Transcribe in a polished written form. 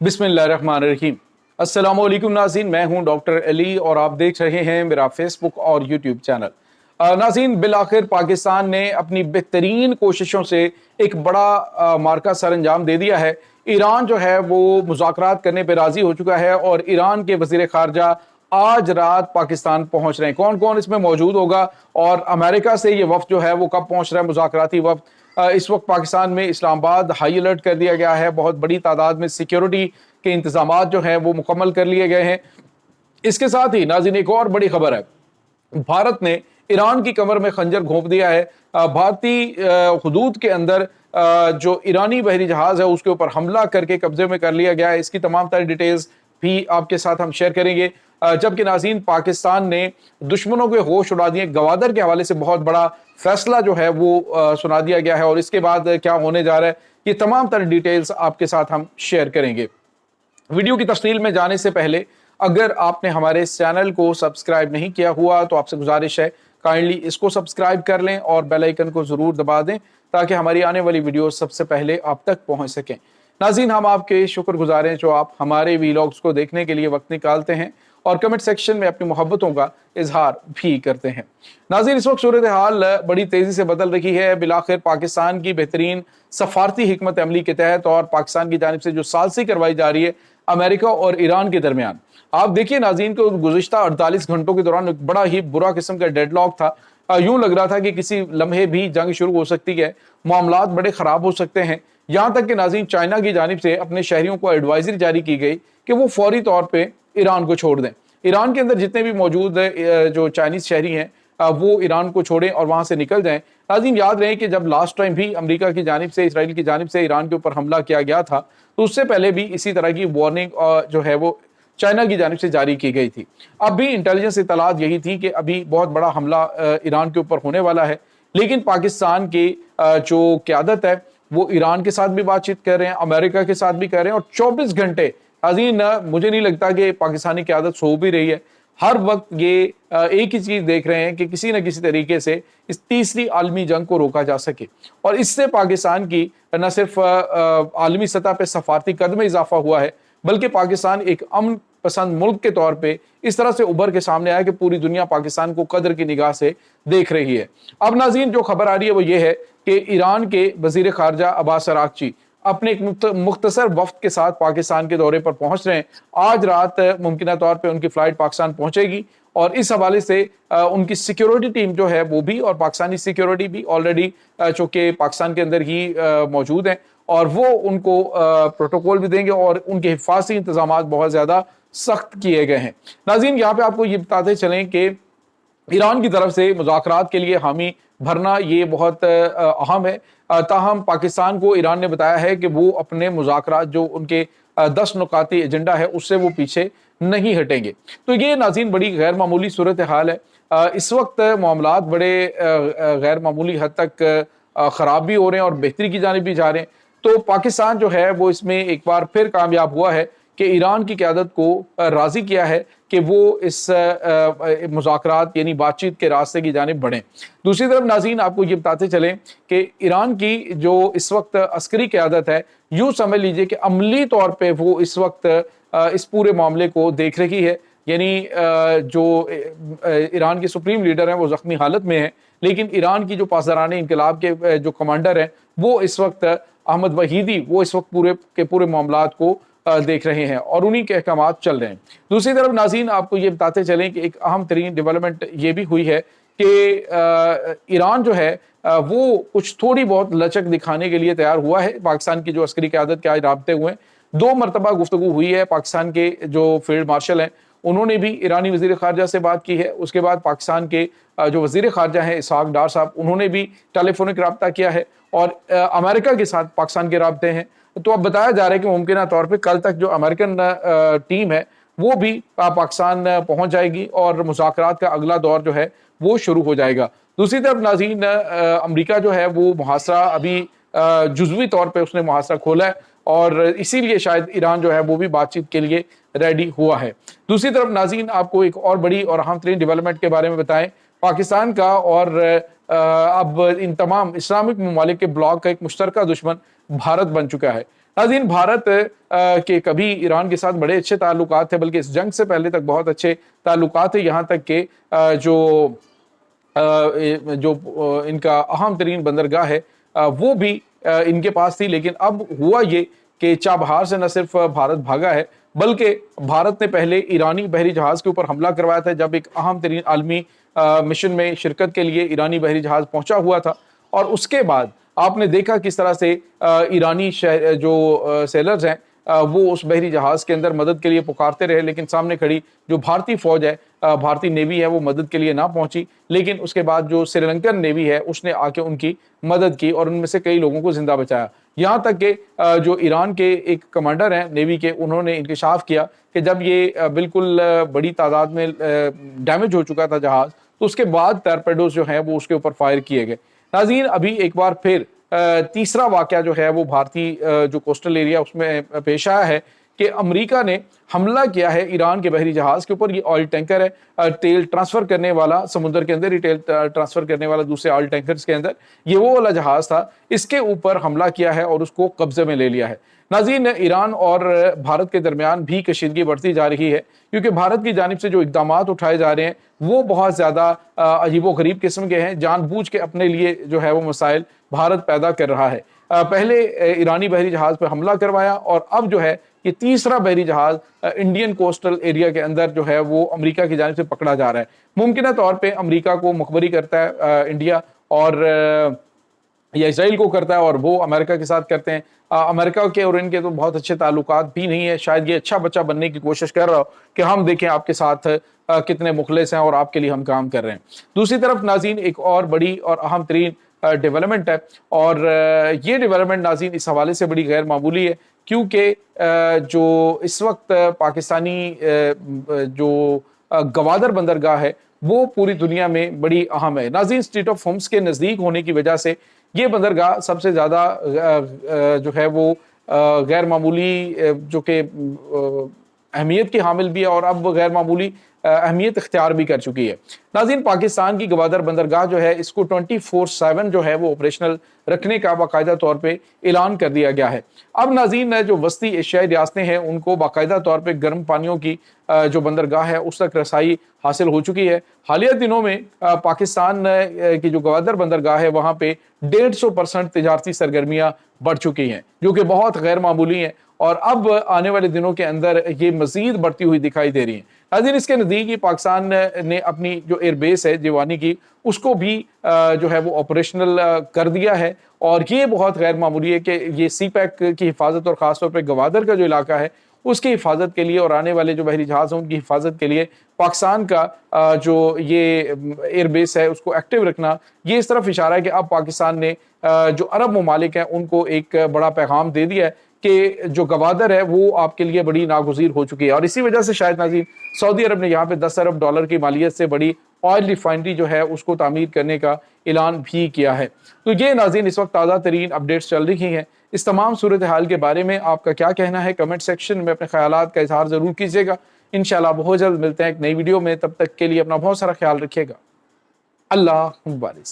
बिस्मिल्लाहिर्रहमानिर्रहीम। अस्सलामु अलैकुम नाज़रीन, मैं हूं डॉक्टर अली और आप देख रहे हैं मेरा फेसबुक और यूट्यूब चैनल। नाज़रीन, बिलाखिर पाकिस्तान ने अपनी बेहतरीन कोशिशों से एक बड़ा मार्का सर अंजाम दे दिया है। ईरान जो है वो मुज़ाकरात करने पर राज़ी हो चुका है और ईरान के वज़ीर ख़ारजा आज रात पाकिस्तान पहुंच रहे हैं। कौन कौन इसमें मौजूद होगा और अमेरिका से ये वफ्द जो है वो कब पहुंच रहा है, मुज़ाकराती वफ्द। इस वक्त पाकिस्तान में इस्लामाबाद हाई अलर्ट कर दिया गया है। बहुत बड़ी तादाद में सिक्योरिटी के इंतजाम जो हैं वो मुकम्मल कर लिए गए हैं। इसके साथ ही नाज़रीन एक और बड़ी खबर है, भारत ने ईरान की कमर में खंजर घोंप दिया है। भारतीय हुदूद के अंदर जो ईरानी बहरी जहाज है उसके ऊपर हमला करके कब्जे में कर लिया गया है। इसकी तमाम तरह डिटेल्स भी आपके साथ हम शेयर करेंगे। जबकि नाज़रीन पाकिस्तान ने दुश्मनों के होश उड़ा दिए, गवादर के हवाले से बहुत बड़ा फैसला जो है वो सुना दिया गया है और इसके बाद क्या होने जा रहा है ये तमाम तरह डिटेल्स आपके साथ हम शेयर करेंगे। वीडियो की तफसील में जाने से पहले अगर आपने हमारे इस चैनल को सब्सक्राइब नहीं किया हुआ तो आपसे गुजारिश है काइंडली इसको सब्सक्राइब कर लें और बेल आइकन को जरूर दबा दें ताकि हमारी आने वाली वीडियो सबसे पहले आप तक पहुंच सकें। नाज़रीन, हम आपके शुक्रगुजार हैं जो आप हमारे वीलॉग्स को देखने के लिए वक्त निकालते हैं और कमेंट सेक्शन में अपनी मोहब्बतों का इजहार भी करते हैं। नाज़रीन, इस वक्त सूरत हाल बड़ी तेजी से बदल रही है। बिलाखिर पाकिस्तान की बेहतरीन सफारती हिकमत अमली के तहत और पाकिस्तान की जानिब से जो सालसी करवाई जा रही है अमेरिका और ईरान के दरमियान, आप देखिए नाज़रीन को गुज़िश्ता 48 घंटों के दौरान एक बड़ा ही बुरा किस्म का डेडलॉक था। यूं लग रहा था कि किसी लम्हे भी जंग शुरू हो सकती है, मामलात बड़े ख़राब हो सकते हैं। यहाँ तक कि नाज़रीन चाइना की जानिब से अपने शहरियों को एडवाइजरी जारी की गई कि वो फौरी तौर पर ईरान को छोड़ दें। ईरान के अंदर जितने भी मौजूद जो चाइनीज़ शहरी हैं वो ईरान को छोड़ें और वहाँ से निकल जाएं। नाज़रीन याद रहे कि जब लास्ट टाइम भी अमेरिका की जानिब से, इसराइल की जानिब से ईरान के ऊपर हमला किया गया था तो उससे पहले भी इसी तरह की वार्निंग जो है वो चाइना की जानिब से जारी की गई थी। अब भी इंटेलिजेंस इत्तलात यही थी कि अभी बहुत बड़ा हमला ईरान के ऊपर होने वाला है, लेकिन पाकिस्तान की जो क़यादत है वो ईरान के साथ भी बातचीत कर रहे हैं, अमेरिका के साथ भी कर रहे हैं और 24 घंटे नाज़रीन मुझे नहीं लगता कि पाकिस्तानी क़यादत सो भी रही है। हर वक्त ये एक ही चीज़ देख रहे हैं कि किसी न किसी तरीके से इस तीसरी आलमी जंग को रोका जा सके और इससे पाकिस्तान की न सिर्फ आलमी सतह पर सफारती कद में इजाफा हुआ है बल्कि पाकिस्तान एक अमन पसंद मुल्क के तौर पे इस तरह से उभर के सामने आया कि पूरी दुनिया पाकिस्तान को कदर की निगाह से देख रही है। अब नाज़रीन जो खबर आ रही है वो ये है कि ईरान के वज़ीर ख़ारजा अब्बास अराग़ची अपने एक मुख्तसर वफ्द के साथ पाकिस्तान के दौरे पर पहुंच रहे हैं। आज रात मुमकिन तौर पे उनकी फ़्लाइट पाकिस्तान पहुंचेगी और इस हवाले से उनकी सिक्योरिटी टीम जो है वो भी और पाकिस्तानी सिक्योरिटी भी ऑलरेडी चूँकि पाकिस्तान के अंदर ही मौजूद हैं और वो उनको प्रोटोकॉल भी देंगे और उनके हिफाजती इंतजाम बहुत ज़्यादा सख्त किए गए हैं। नाज़रीन यहाँ पे आपको ये बताते चलें कि ईरान की तरफ से मुज़ाकरात के लिए हामी भरना ये बहुत अहम है। ताहम पाकिस्तान को ईरान ने बताया है कि वो अपने मुज़ाकरात जो उनके 10 नुकाती एजेंडा है उससे वो पीछे नहीं हटेंगे। तो ये नाज़रीन बड़ी गैर मामूली सूरत हाल है। इस वक्त मामलात बड़े गैर मामूली हद तक ख़राब भी हो रहे हैं और बेहतरी की जानिब भी जा रहे हैं। तो पाकिस्तान जो है वो इसमें एक बार फिर कामयाब हुआ है कि ईरान की क़यादत को राज़ी किया है कि वो इस मुज़ाकरात यानी बातचीत के रास्ते की जानिब बढ़ें। दूसरी तरफ नाज़रीन आपको ये बताते चलें कि ईरान की जो इस वक्त अस्करी क़यादत है, यूँ समझ लीजिए कि अमली तौर पे वो इस वक्त इस पूरे मामले को देख रही है। यानी जो ईरान के सुप्रीम लीडर हैं वो ज़ख्मी हालत में हैं, लेकिन ईरान की जो पासदाराने इनकलाब के जो कमांडर हैं वो इस वक्त अहमद वहीदी वो इस वक्त पूरे के पूरे मामलात को देख रहे हैं और उन्हीं के अहकामात चल रहे हैं। दूसरी तरफ नाज़रीन आपको ये बताते चलें कि एक अहम तरीन डेवलपमेंट ये भी हुई है कि ईरान जो है वो कुछ थोड़ी बहुत लचक दिखाने के लिए तैयार हुआ है। पाकिस्तान की जो अस्करी क़यादत के आज राब्ते हुए हैं, 2 मरतबा गुफ्तगू हुई है। पाकिस्तान के जो फील्ड मार्शल हैं उन्होंने भी ईरानी वज़ीर ख़ारजा से बात की है। उसके बाद पाकिस्तान के जो वज़ीर ख़ारजा हैं इसहाक डार साहब उन्होंने भी टेलीफोनिक रब्ता किया है और अमेरिका के साथ पाकिस्तान के राब्ते हैं। तो अब बताया जा रहा है कि मुमकिन तौर पे कल तक जो अमेरिकन टीम है वो भी पाकिस्तान पहुंच जाएगी और मुज़ाकरात का अगला दौर जो है वो शुरू हो जाएगा। दूसरी तरफ नाज़रीन अमेरिका जो है वो मुहासरा अभी जुज़वी तौर पे उसने मुहासरा खोला है और इसीलिए शायद ईरान जो है वो भी बातचीत के लिए रेडी हुआ है। दूसरी तरफ नाज़रीन आपको एक और बड़ी और अहम तरीन डेवलपमेंट के बारे में बताएं, पाकिस्तान का और अब इन तमाम इस्लामिक ममालिक के ब्लॉक का एक मुश्तरका दुश्मन भारत बन चुका है। नाज़रीन, भारत के कभी ईरान के साथ बड़े अच्छे ताल्लुकात थे, बल्कि इस जंग से पहले तक बहुत अच्छे ताल्लुकात थे, यहाँ तक कि जो इनका अहम तरीन बंदरगाह है वो भी इनके पास थी। लेकिन अब हुआ ये कि चाबहार से न सिर्फ भारत भागा है, बल्कि भारत ने पहले ईरानी बहरी जहाज के ऊपर हमला करवाया था जब एक अहम तरीन आलमी मिशन में शिरकत के लिए ईरानी बहरी जहाज पहुंचा हुआ था। और उसके बाद आपने देखा किस तरह से ईरानी जो सेलर्स हैं वो उस बहरी जहाज के अंदर मदद के लिए पुकारते रहे, लेकिन सामने खड़ी जो भारतीय फौज है, भारतीय नेवी है, वो मदद के लिए ना पहुंची। लेकिन उसके बाद जो श्रीलंकन नेवी है उसने आके उनकी मदद की और उनमें से कई लोगों को जिंदा बचाया। यहाँ तक कि जो ईरान के एक कमांडर हैं नेवी के, उन्होंने इंकशाफ किया कि जब ये बिल्कुल बड़ी तादाद में डैमेज हो चुका था जहाज, तो उसके बाद टॉरपेडोज जो हैं वो उसके ऊपर फायर किए गए। नाज़रीन, अभी एक बार फिर तीसरा वाकया जो है वो भारतीय जो कोस्टल एरिया उसमें पेश आया है कि अमेरिका ने हमला किया है ईरान के बहरी जहाज के ऊपर। ये ऑयल टैंकर है, तेल ट्रांसफर करने वाला, समुद्र के अंदर ही तेल ट्रांसफर करने वाला दूसरे ऑयल टैंकर्स के अंदर, ये वो वाला जहाज था। इसके ऊपर हमला किया है और उसको कब्जे में ले लिया है। नाज़रीन, ईरान और भारत के दरमियान भी कशीदगी बढ़ती जा रही है, क्योंकि भारत की जानिब से जो इक़दाम उठाए जा रहे हैं वो बहुत ज़्यादा अजीबो गरीब किस्म के हैं। जानबूझ के अपने लिए जो है वो मसाइल भारत पैदा कर रहा है। पहले ईरानी बहरी जहाज पर हमला करवाया और अब जो है ये तीसरा बहरी जहाज इंडियन कोस्टल एरिया के अंदर जो है वो अमेरिका की जानिब से पकड़ा जा रहा है। मुमकिन तौर पे अमेरिका को मुखबरी करता है इंडिया, और या इसराइल को करता है, और वो अमेरिका के साथ करते हैं। अमेरिका के और इनके तो बहुत अच्छे ताल्लुकात भी नहीं है। शायद ये अच्छा बच्चा बनने की कोशिश कर रहा हो कि हम देखें आपके साथ कितने मुखलिस हैं और आपके लिए हम काम कर रहे हैं। दूसरी तरफ नाज़रीन, एक और बड़ी और अहम तरीन डेवलपमेंट है, और ये डेवलपमेंट नाज़रीन इस हवाले से बड़ी गैर मामूली है क्योंकि जो इस वक्त पाकिस्तानी जो गवादर बंदरगाह है वो पूरी दुनिया में बड़ी अहम है। नाज़रीन, स्ट्रेट ऑफ होर्मुज़ के नज़दीक होने की वजह से ये बंदरगाह सबसे ज़्यादा जो है वो गैर मामूली जो कि अहमियत की हामिल भी है और अब गैर मामूली अहमियत इख्तियार भी कर चुकी है। नाज़रीन, पाकिस्तान की गवादर बंदरगाह जो है इसको 24/7 जो है वो ऑपरेशनल रखने का बाकायदा तौर पे ऐलान कर दिया गया है। अब नाज़रीन, जो वस्ती एशियाई रियासतें हैं उनको बाकायदा तौर पे गर्म पानियों की जो बंदरगाह है उस तक रसाई हासिल हो चुकी है। हालिया दिनों में पाकिस्तान की जो गवादर बंदरगाह है वहाँ पे 150% तिजारती सरगर्मियाँ बढ़ चुकी हैं, जो कि बहुत गैर मामूली हैं, और अब आने वाले दिनों के अंदर ये मजीद बढ़ती हुई दिखाई दे रही है। नाज़रीन, इसके नज़दीक ही पाकिस्तान ने अपनी जो एयरबेस है जिवानी की उसको भी जो है वो ऑपरेशनल कर दिया है, और ये बहुत गैर मामूली है कि ये सी पैक की हिफाजत और ख़ासतौर पर गवादर का जो इलाका है उसकी हिफाजत के लिए और आने वाले जो बहरी जहाज़ हैं उनकी हिफाजत के लिए पाकिस्तान का जो ये एयरबेस है उसको एक्टिव रखना, ये इस तरफ इशारा है कि अब पाकिस्तान ने जो अरब ममालिक हैं उनको एक बड़ा पैगाम दे दिया है कि जो गवादर है वो आपके लिए बड़ी नागुज़ीर हो चुकी है। और इसी वजह से शायद नाज़रीन सऊदी अरब ने यहाँ पे 10 अरब डॉलर की मालियत से बड़ी ऑयल रिफाइनरी जो है उसको तामीर करने का ऐलान भी किया है। तो ये नाज़रीन इस वक्त ताज़ा तरीन अपडेट्स चल रही हैं। इस तमाम सूरत हाल के बारे में आपका क्या कहना है, कमेंट सेक्शन में अपने ख्यालात का इजहार ज़रूर कीजिएगा। इंशाल्लाह बहुत जल्द मिलते हैं एक नई वीडियो में, तब तक के लिए अपना बहुत सारा ख्याल रखिएगा। अल्लाह मुबारिक।